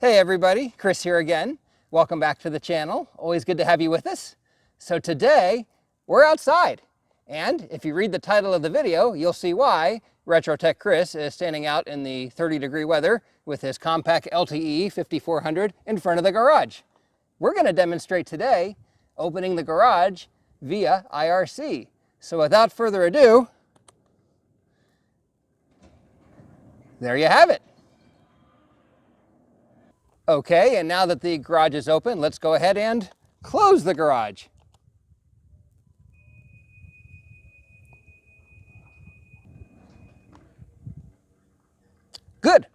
Hey everybody, Chris here again. Welcome back to the channel. Always good to have you with us. So today, we're outside. And if you read the title of the video, you'll see why RetroTech Chris is standing out in the 30-degree weather with his compact LTE 5400 in front of the garage. We're going to demonstrate today opening the garage via IRC. So without further ado, there you have it. Okay, and now that the garage is open, let's go ahead and close the garage. Good.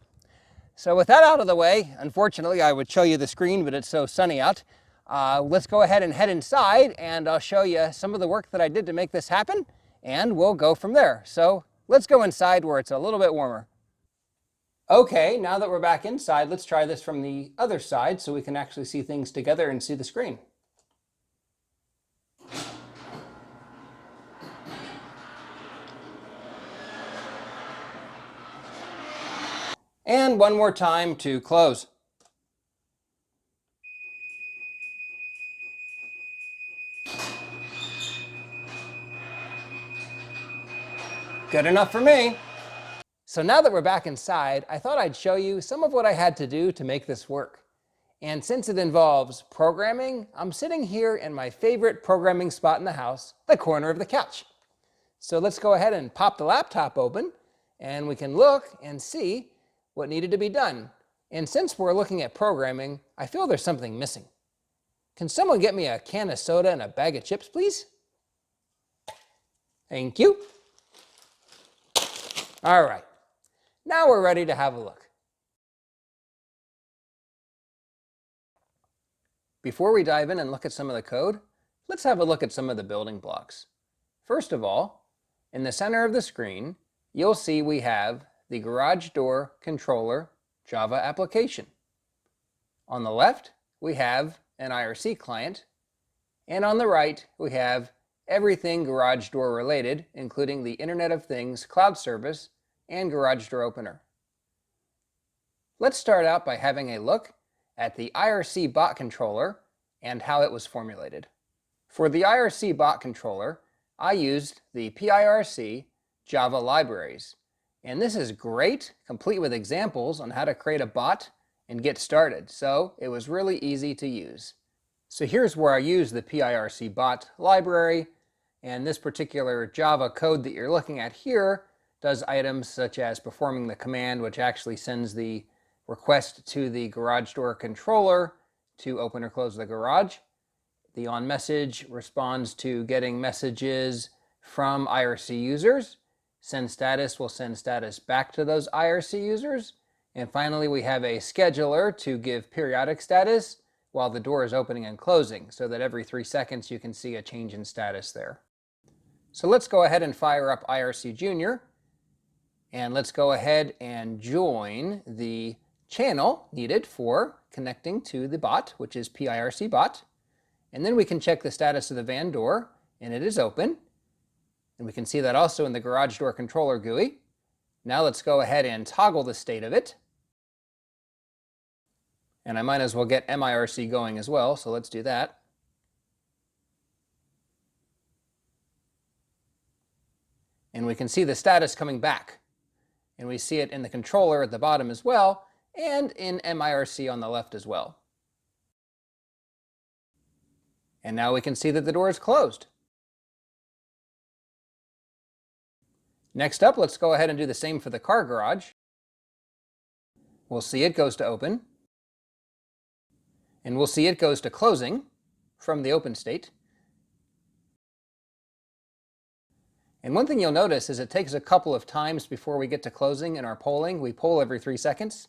So with that out of the way, unfortunately I would show you the screen, but it's so sunny out. Let's go ahead and head inside and I'll show you some of the work that I did to make this happen, and we'll go from there. So let's go inside where it's a little bit warmer. Okay, now that we're back inside, let's try this from the other side so we can actually see things together and see the screen. And one more time to close. Good enough for me. So now that we're back inside, I thought I'd show you some of what I had to do to make this work. And since it involves programming, I'm sitting here in my favorite programming spot in the house, the corner of the couch. So let's go ahead and pop the laptop open and we can look and see what needed to be done. And since we're looking at programming, I feel there's something missing. Can someone get me a can of soda and a bag of chips, please? Thank you. All right. Now we're ready to have a look. Before we dive in and look at some of the code, let's have a look at some of the building blocks. First of all, in the center of the screen, you'll see we have the garage door controller Java application. On the left, we have an IRC client, and on the right, we have everything garage door related, including the Internet of Things cloud service and garage door opener. Let's start out by having a look at the IRC bot controller and how it was formulated. For the IRC bot controller, I used the PIRC Java libraries. And this is great, complete with examples on how to create a bot and get started. So it was really easy to use. So here's where I use the PIRC bot library. And this particular Java code that you're looking at here does items such as performing the command, which actually sends the request to the garage door controller to open or close the garage. The onMessage responds to getting messages from IRC users. SendStatus will send status back to those IRC users. And finally, we have a scheduler to give periodic status while the door is opening and closing, so that every 3 seconds you can see a change in status there. So let's go ahead and fire up IRC Junior. And let's go ahead and join the channel needed for connecting to the bot, which is PIRC bot. And then we can check the status of the van door, and it is open. And we can see that also in the garage door controller GUI. Now let's go ahead and toggle the state of it. And I might as well get MIRC going as well, so let's do that. And we can see the status coming back. And we see it in the controller at the bottom as well, and in MIRC on the left as well. And now we can see that the door is closed. Next up, let's go ahead and do the same for the car garage. We'll see it goes to open. And we'll see it goes to closing from the open state. And one thing you'll notice is it takes a couple of times before we get to closing in our polling. We poll every 3 seconds.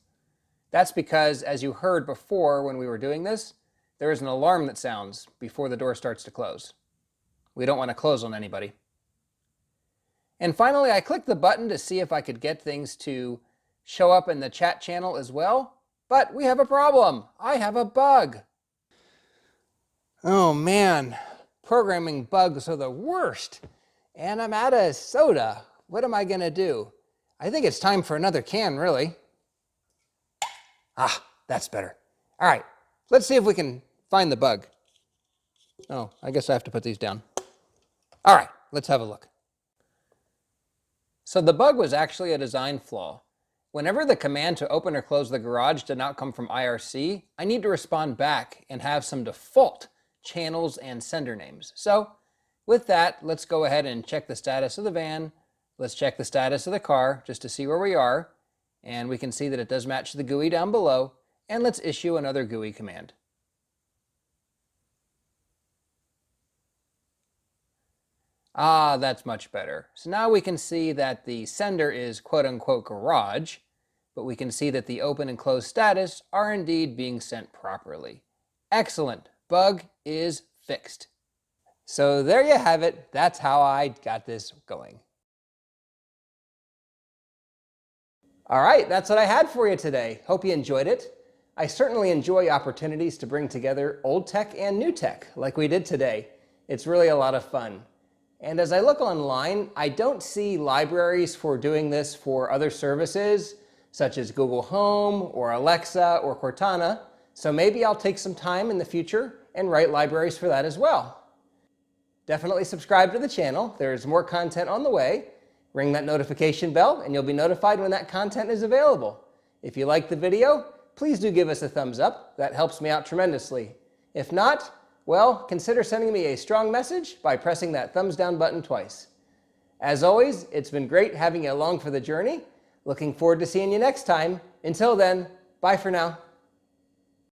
That's because, as you heard before when we were doing this, there is an alarm that sounds before the door starts to close. We don't want to close on anybody. And finally, I clicked the button to see if I could get things to show up in the chat channel as well. But we have a problem. I have a bug. Oh man, programming bugs are the worst. And I'm out of soda. What am I going to do? I think it's time for another can, really. Ah, that's better. All right, let's see if we can find the bug. Oh, I guess I have to put these down. All right, let's have a look. So the bug was actually a design flaw. Whenever the command to open or close the garage did not come from IRC, I need to respond back and have some default channels and sender names. So with that, let's go ahead and check the status of the van. Let's check the status of the car just to see where we are. And we can see that it does match the GUI down below. And let's issue another GUI command. Ah, that's much better. So now we can see that the sender is quote-unquote garage, but we can see that the open and close status are indeed being sent properly. Excellent. Bug is fixed. So there you have it. That's how I got this going. All right, that's what I had for you today. Hope you enjoyed it. I certainly enjoy opportunities to bring together old tech and new tech like we did today. It's really a lot of fun. And as I look online, I don't see libraries for doing this for other services, such as Google Home or Alexa or Cortana. So maybe I'll take some time in the future and write libraries for that as well. Definitely subscribe to the channel. There's more content on the way. Ring that notification bell and you'll be notified when that content is available. If you liked the video, please do give us a thumbs up. That helps me out tremendously. If not, well, consider sending me a strong message by pressing that thumbs down button twice. As always, it's been great having you along for the journey. Looking forward to seeing you next time. Until then, bye for now.